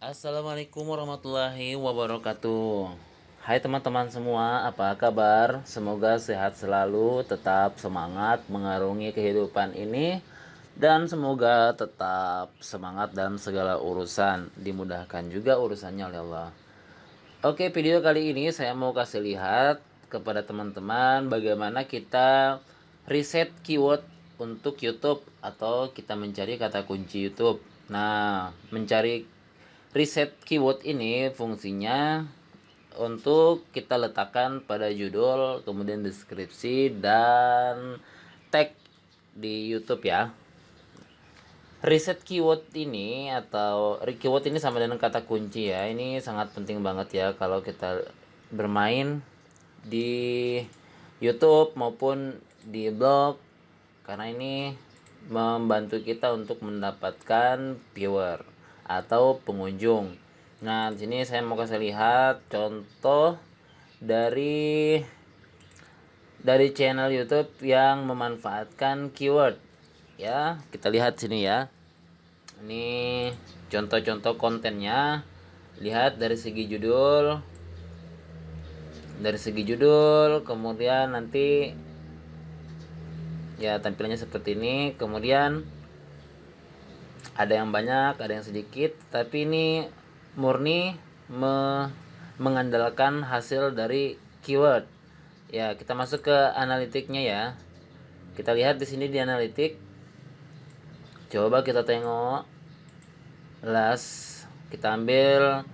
Assalamualaikum warahmatullahi wabarakatuh. Hai teman-teman semua, apa kabar? Semoga sehat selalu, tetap semangat mengarungi kehidupan ini, dan semoga tetap semangat dalam segala urusan, dimudahkan juga urusannya oleh Allah. Oke, video kali ini saya mau kasih lihat kepada teman-teman bagaimana kita riset keyword untuk YouTube atau kita mencari kata kunci YouTube. Nah, mencari riset keyword ini fungsinya untuk kita letakkan pada judul, kemudian deskripsi dan tag di YouTube ya. Riset keyword ini atau keyword ini sama dengan kata kunci ya. Ini sangat penting banget ya kalau kita bermain di YouTube maupun di blog, karena ini membantu kita untuk mendapatkan viewer atau pengunjung. Nah, di sini saya mau kasih lihat contoh dari channel YouTube yang memanfaatkan keyword. Ya, kita lihat sini ya. Ini contoh-contoh kontennya. Lihat dari segi judul. Kemudian nanti ya tampilannya seperti ini. Kemudian ada yang banyak, ada yang sedikit, tapi ini murni mengandalkan hasil dari keyword. Ya, kita masuk ke analitiknya ya. Kita lihat di sini di analitik. Coba kita tengok kita ambil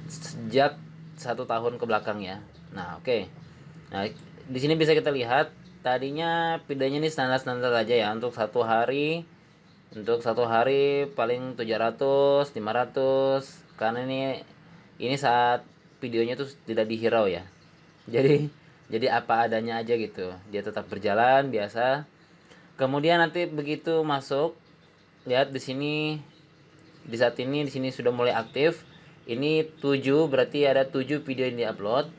sejak 1 tahun ke belakang ya. Nah, oke. Nah, di sini bisa kita lihat tadinya videonya ini standar-standar aja ya untuk satu hari. Untuk satu hari paling 700, 500, karena ini saat videonya tuh tidak dihirau ya. Jadi apa adanya aja gitu. Dia tetap berjalan biasa. Kemudian nanti begitu masuk, lihat di sini, di saat ini di sini sudah mulai aktif. Ini 7, berarti ada 7 video yang diupload.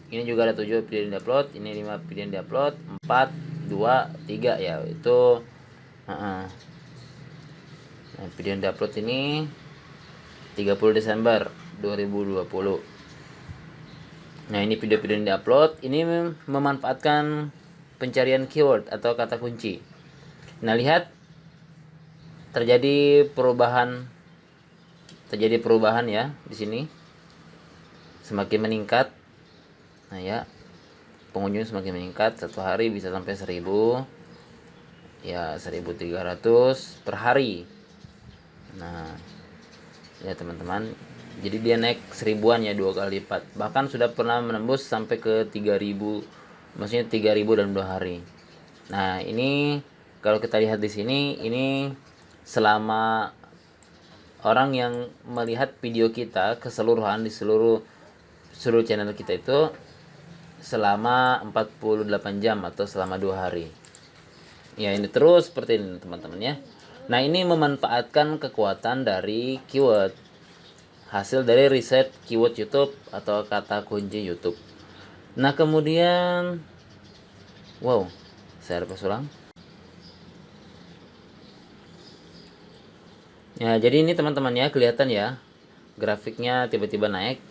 Ini juga ada 7 video yang diupload. Ini 5 video yang diupload. 4, 2, 3 ya. Itu nah, video yang diupload ini 30 Desember 2020. Nah, ini video-video yang diupload. Ini memanfaatkan pencarian keyword atau kata kunci. Nah, lihat terjadi perubahan ya di sini. Semakin meningkat. Nah, ya. Pengunjung semakin meningkat, satu hari bisa sampai 1000. Ya, 1300 per hari. Nah, ya teman-teman. Jadi dia naik 1000-an ya, 2 kali lipat. Bahkan sudah pernah menembus sampai ke 3000. Maksudnya 3000 dalam 2 hari. Nah, ini kalau kita lihat di sini, ini selama orang yang melihat video kita keseluruhan di seluruh channel kita itu selama 48 jam atau selama 2 hari. Ya, ini terus seperti ini teman-teman ya. Nah, ini memanfaatkan kekuatan dari keyword. Hasil dari riset keyword YouTube atau kata kunci YouTube. Nah, kemudian saya refresh ulang. Ya, jadi ini teman-teman ya, kelihatan ya. Grafiknya tiba-tiba naik.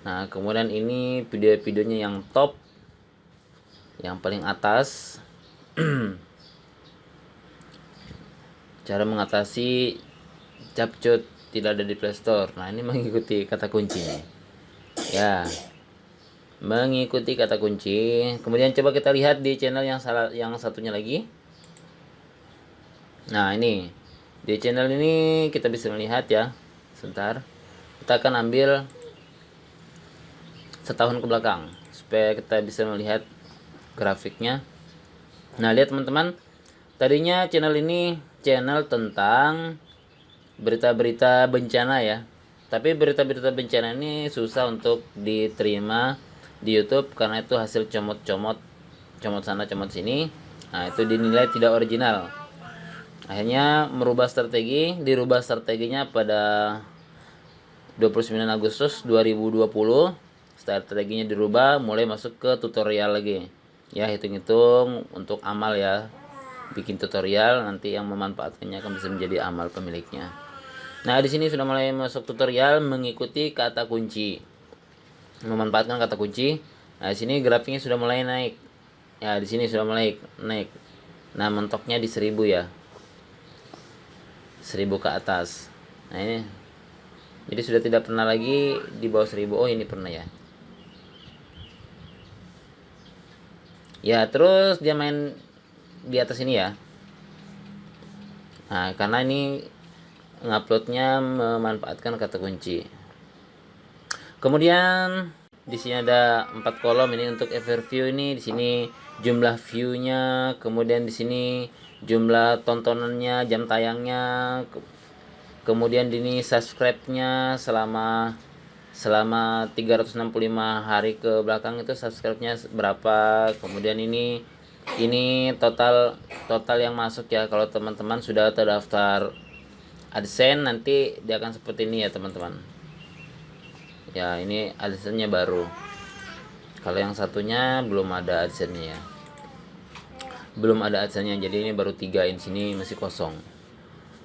Nah, kemudian ini video-videonya yang top. Yang paling atas. Cara mengatasi capcut tidak ada di Play Store. Nah, ini mengikuti kata kunci. Ya. Mengikuti kata kunci. Kemudian coba kita lihat di channel yang satunya lagi. Nah, ini di channel ini kita bisa melihat ya. Sebentar. Kita akan ambil setahun ke belakang supaya kita bisa melihat grafiknya. Nah, lihat teman-teman. Tadinya channel ini channel tentang berita-berita bencana ya. Tapi berita-berita bencana ini susah untuk diterima di YouTube karena itu hasil comot sana comot sini. Nah, itu dinilai tidak original. Akhirnya dirubah strateginya pada 29 Agustus 2020. Strateginya dirubah, mulai masuk ke tutorial lagi. Ya, hitung-hitung untuk amal ya. Bikin tutorial, nanti yang memanfaatkannya akan bisa menjadi amal pemiliknya. Nah, di sini sudah mulai masuk tutorial mengikuti kata kunci. Memanfaatkan kata kunci. Nah, di sini grafiknya sudah mulai naik. Ya, di sini sudah mulai naik. Nah, mentoknya di 1000 ya. 1000 ke atas. Nah, ini. Jadi sudah tidak pernah lagi di bawah 1000. Oh, ini pernah ya. Ya, terus dia main di atas ini ya. Nah, karena ini nguploadnya memanfaatkan kata kunci. Kemudian di sini ada 4 kolom ini untuk overview ini. Di sini jumlah view-nya, kemudian di sini jumlah tontonannya, jam tayangnya, kemudian di sini subscribe-nya selama 365 hari ke belakang itu subscribe-nya berapa. Kemudian ini total yang masuk ya. Kalau teman-teman sudah terdaftar AdSense nanti dia akan seperti ini ya teman-teman. Ya, ini AdSense-nya baru. Kalau yang satunya belum ada AdSense-nya ya. Belum ada AdSense-nya. Jadi ini baru 3, ini sini masih kosong.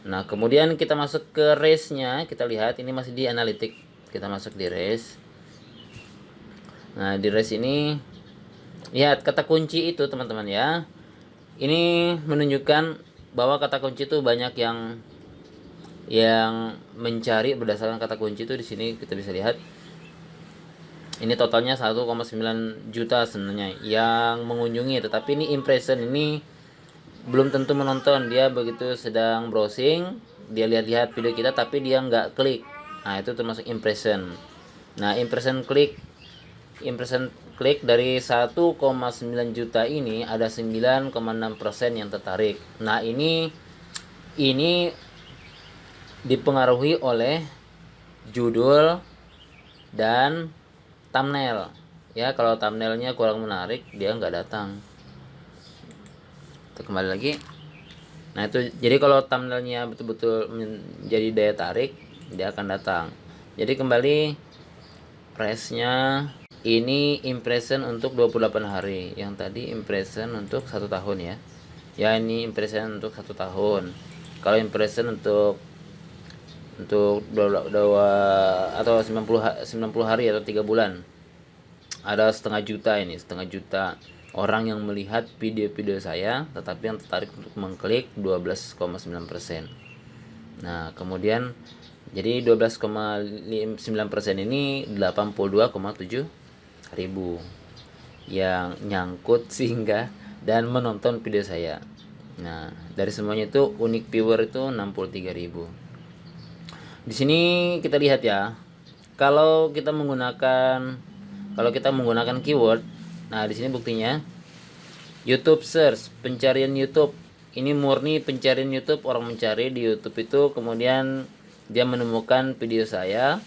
Nah, kemudian kita masuk ke race-nya. Kita lihat ini masih di analitik. Kita masuk di race. Nah, di race ini lihat kata kunci itu teman-teman ya. Ini menunjukkan bahwa kata kunci itu banyak yang mencari berdasarkan kata kunci itu. Di sini kita bisa lihat ini totalnya 1,9 juta sebenarnya yang mengunjungi, tetapi ini impression ini belum tentu menonton. Dia begitu sedang browsing, dia lihat-lihat video kita tapi dia nggak klik. Nah, itu termasuk impression. Nah, impression klik dari 1,9 juta ini ada 9,6% yang tertarik. Nah, ini dipengaruhi oleh judul dan thumbnail ya. Kalau thumbnailnya kurang menarik dia nggak datang. Kita kembali lagi. Nah, itu jadi kalau thumbnailnya betul-betul menjadi daya tarik dia akan datang. Jadi kembali price-nya ini impression untuk 28 hari. Yang tadi impression untuk 1 tahun ya. Ya, ini impression untuk 1 tahun. Kalau impression untuk 2 atau 90 hari atau 3 bulan ada 1,5 juta. Ini 1,5 juta orang yang melihat video-video saya tetapi yang tertarik untuk mengklik 12,9%. Nah, kemudian jadi 12,9% ini 82,7 ribu yang nyangkut sehingga dan menonton video saya. Nah, dari semuanya itu unique viewer itu 63 ribu. Di sini kita lihat ya, kalau kita menggunakan keyword. Nah, di sini buktinya YouTube search, pencarian YouTube. Ini murni pencarian YouTube, orang mencari di YouTube itu kemudian dia menemukan video saya.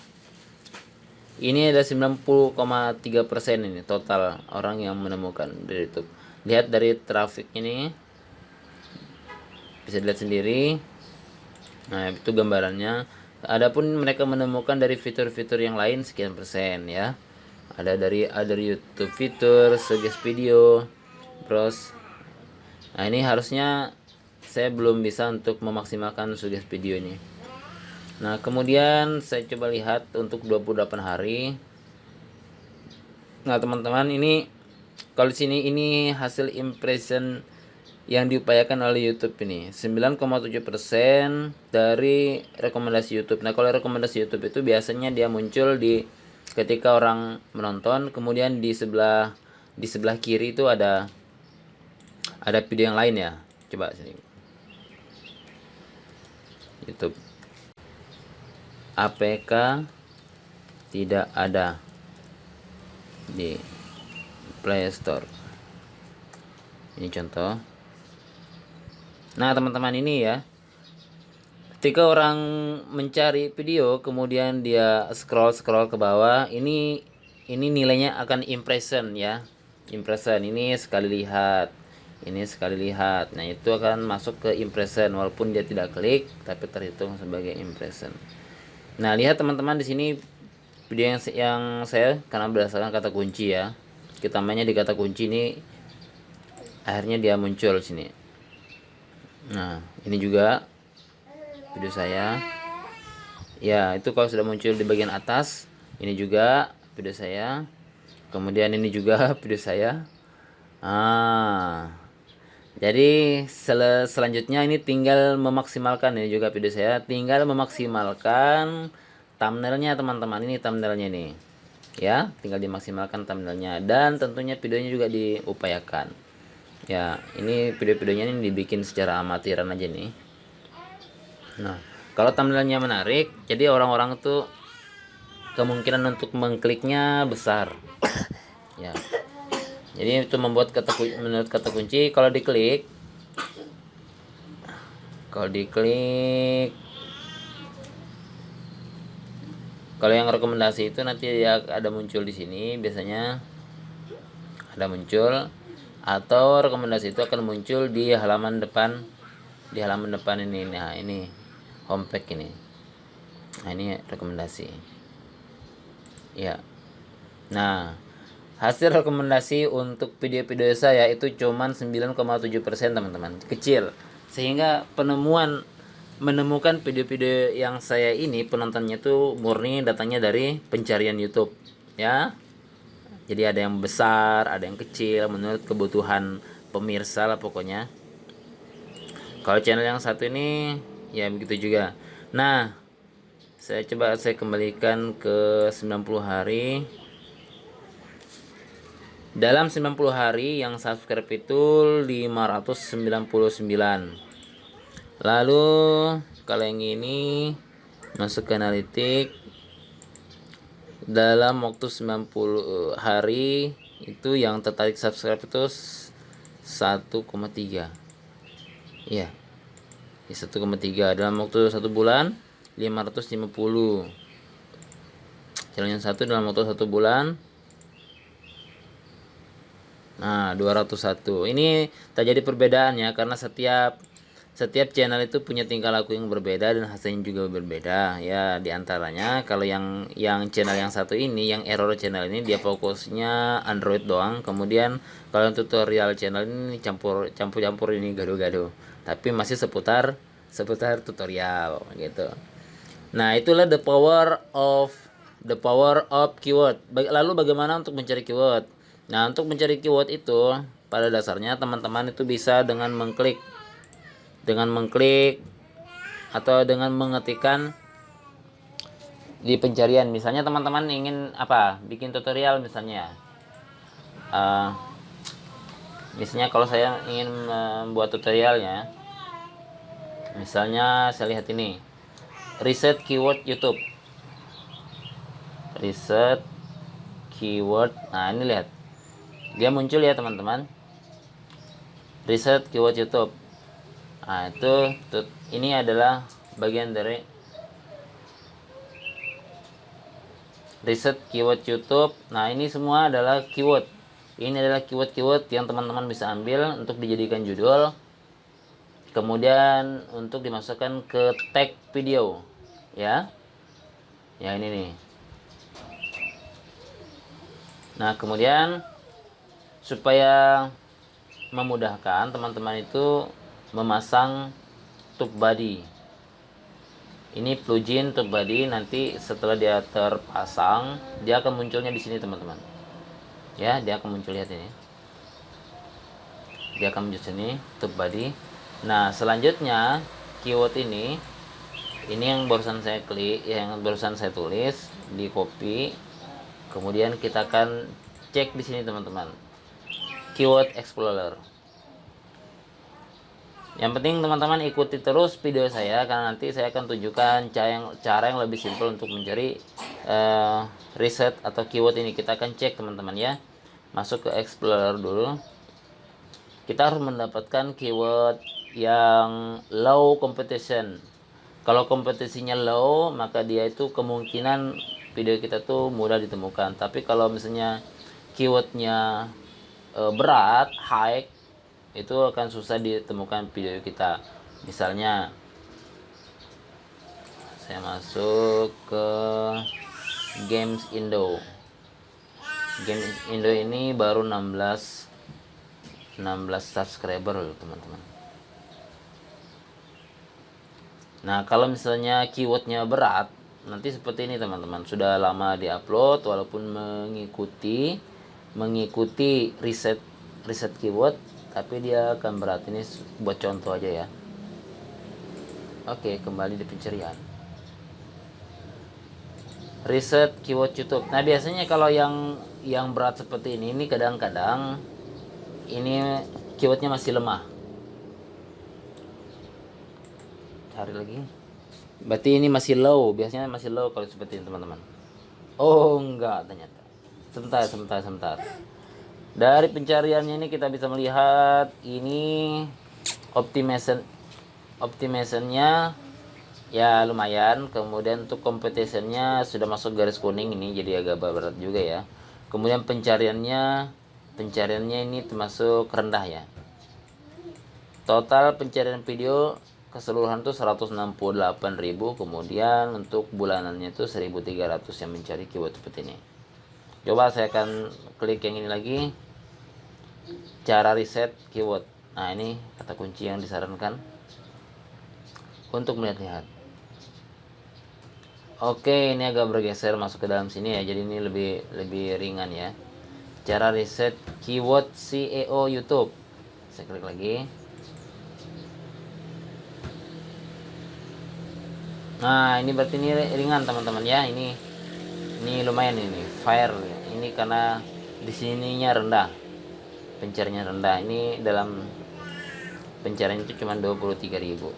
Ini ada 90,3% ini total orang yang menemukan di YouTube. Lihat dari traffic ini. Bisa dilihat sendiri. Nah, itu gambarannya. Adapun mereka menemukan dari fitur-fitur yang lain sekian persen ya. Ada dari YouTube fitur, suggest video, browse. Nah, ini harusnya saya belum bisa untuk memaksimalkan suggest video ini. Nah, kemudian saya coba lihat untuk 28 hari. Nah, teman-teman, ini kalau di sini ini hasil impression yang diupayakan oleh YouTube ini 9,7% dari rekomendasi YouTube. Nah, kalau rekomendasi YouTube itu biasanya dia muncul di ketika orang menonton, kemudian di sebelah kiri itu ada video yang lain ya. Coba sini. YouTube. APK tidak ada di Play Store. Ini contoh. Nah, teman-teman, ini ya. Ketika orang mencari video kemudian dia scroll ke bawah, ini nilainya akan impression ya. Impression ini sekali lihat. Ini sekali lihat. Nah, itu akan masuk ke impression walaupun dia tidak klik tapi terhitung sebagai impression. Nah, lihat teman-teman di sini video yang saya karena berdasarkan kata kunci ya. Kita mainnya di kata kunci ini akhirnya dia muncul sini. Nah, ini juga video saya. Ya, itu kalau sudah muncul di bagian atas, ini juga video saya. Kemudian ini juga video saya. Jadi selanjutnya ini tinggal memaksimalkan, ini juga video saya, tinggal memaksimalkan thumbnailnya teman-teman. Ini thumbnailnya nih. Ya, tinggal dimaksimalkan thumbnailnya dan tentunya videonya juga diupayakan. Ya, ini video-videonya ini dibikin secara amatiran aja nih. Nah, kalau thumbnailnya menarik, jadi orang-orang tuh kemungkinan untuk mengkliknya besar. Ya. Jadi itu membuat menurut kata kunci kalau diklik kalau yang rekomendasi itu nanti ya ada muncul di sini, biasanya ada muncul, atau rekomendasi itu akan muncul di halaman depan ini. Nah, ini homepage ini. Nah, ini rekomendasi. Ya. Nah, hasil rekomendasi untuk video-video saya itu cuman 9,7% teman-teman, kecil. Sehingga menemukan video-video yang saya ini penontonnya tuh murni datangnya dari pencarian YouTube, ya. Jadi ada yang besar, ada yang kecil menurut kebutuhan pemirsa lah pokoknya. Kalau channel yang satu ini ya begitu juga. Nah, saya kembalikan ke 90 hari. Dalam 90 hari yang subscribe itu 599. Lalu kalau yang ini masuk ke analitik, dalam waktu 90 hari itu yang tertarik subscribe itu 1,3. Iya. 1,3 dalam waktu 1 bulan 550. Channel yang satu dalam waktu 1 bulan, nah 201. Ini terjadi perbedaannya karena setiap channel itu punya tingkah laku yang berbeda dan hasilnya juga berbeda. Ya, diantaranya kalau yang channel yang satu ini, yang error channel ini, dia fokusnya Android doang. Kemudian kalau yang tutorial channel ini campur ini gaduh-gaduh. Tapi masih seputar tutorial gitu. Nah, itulah the power of keyword. Lalu bagaimana untuk mencari keyword? Nah, untuk mencari keyword itu pada dasarnya teman-teman itu bisa dengan mengklik atau dengan mengetikkan di pencarian. Misalnya teman-teman ingin bikin tutorial misalnya. Misalnya kalau saya ingin membuat tutorialnya, misalnya saya lihat ini, riset keyword YouTube. Riset keyword. Nah, ini lihat. Dia muncul ya teman-teman. Riset keyword YouTube. Nah, ini adalah bagian dari riset keyword YouTube. Nah, ini semua adalah keyword. Ini adalah keyword yang teman-teman bisa ambil untuk dijadikan judul. Kemudian untuk dimasukkan ke tag video, ya. Ya, ini nih. Nah, kemudian supaya memudahkan teman-teman itu memasang TubeBuddy. Ini plugin TubeBuddy, nanti setelah dia terpasang, dia akan munculnya di sini teman-teman. Ya, dia akan muncul, lihat ini. Dia akan muncul sini TubeBuddy. Nah, selanjutnya keyword ini yang barusan saya klik, yang barusan saya tulis, di copy. Kemudian kita akan cek di sini teman-teman. Keyword Explorer. Yang penting teman-teman ikuti terus video saya karena nanti saya akan tunjukkan cara yang lebih simpel untuk mencari riset atau keyword ini. Kita akan cek teman-teman ya. Masuk ke Explorer dulu. Kita harus mendapatkan keyword yang low competition. Kalau kompetisinya low, maka dia itu kemungkinan video kita tuh mudah ditemukan. Tapi kalau misalnya keywordnya berat, high, itu akan susah ditemukan video kita. Misalnya saya masuk ke Games Indo. Games Indo ini baru 16 subscriber loh teman-teman. Nah, kalau misalnya keywordnya berat, nanti seperti ini teman-teman, sudah lama diupload walaupun mengikuti riset keyword, tapi dia akan berat. Ini buat contoh aja ya. Oke, kembali di pencarian riset keyword YouTube. Nah biasanya kalau yang berat seperti ini kadang-kadang ini keywordnya masih lemah. Cari lagi. Berarti ini masih low, biasanya masih low kalau seperti ini teman-teman. Oh enggak, ternyata. Sebentar. Dari pencariannya ini kita bisa melihat ini optimationnya ya lumayan. Kemudian untuk competitionnya sudah masuk garis kuning ini, jadi agak berat juga ya. Kemudian pencariannya ini termasuk rendah ya. Total pencarian video keseluruhan tuh 168.000. Kemudian untuk bulanannya itu 1.300 yang mencari keyword seperti ini. Coba saya akan klik yang ini lagi, cara riset keyword. Nah ini kata kunci yang disarankan untuk melihat-lihat. Oke, ini agak bergeser masuk ke dalam sini ya, jadi ini lebih ringan ya. Cara riset keyword SEO YouTube. Saya klik lagi. Nah, ini berarti ini ringan teman-teman ya. Ini lumayan ini, fire. Ini karena di sininya rendah. Pencariannya rendah. Ini dalam pencarian itu cuma 23.000.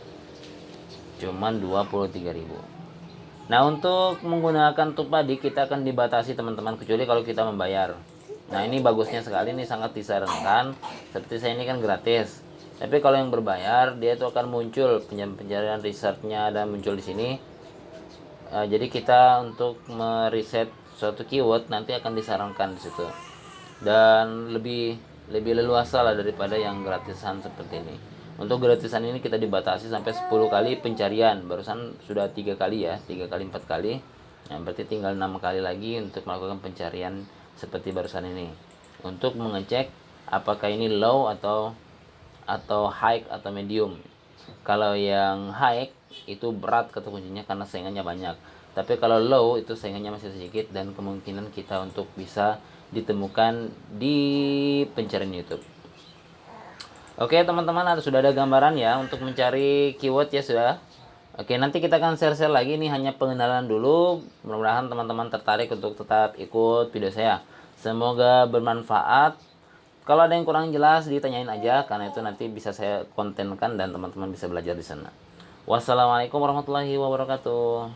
Cuman 23.000. Nah, untuk menggunakan Tupadi kita akan dibatasi teman-teman, kecuali kalau kita membayar. Nah, ini bagusnya sekali, ini sangat disarankan. Seperti saya ini kan gratis. Tapi kalau yang berbayar, dia itu akan muncul pencarian risetnya dan muncul di sini. Jadi kita untuk meriset suatu keyword nanti akan disarankan di situ. Dan lebih leluasa lah daripada yang gratisan seperti ini. Untuk gratisan ini kita dibatasi sampai 10 kali pencarian. Barusan sudah 3 kali ya, 3 kali 4 kali. Nah, berarti tinggal 6 kali lagi untuk melakukan pencarian seperti barusan ini. Untuk mengecek apakah ini low atau high atau medium. Kalau yang high itu berat kata kuncinya karena saingannya banyak. Tapi kalau low itu saingannya masih sedikit dan kemungkinan kita untuk bisa ditemukan di pencarian YouTube. Oke teman-teman, sudah ada gambaran ya untuk mencari keyword ya sudah. Oke, nanti kita akan share lagi, ini hanya pengenalan dulu. Mudah-mudahan teman-teman tertarik untuk tetap ikut video saya. Semoga bermanfaat. Kalau ada yang kurang jelas ditanyain aja, karena itu nanti bisa saya kontenkan dan teman-teman bisa belajar di sana. Wassalamualaikum warahmatullahi wabarakatuh.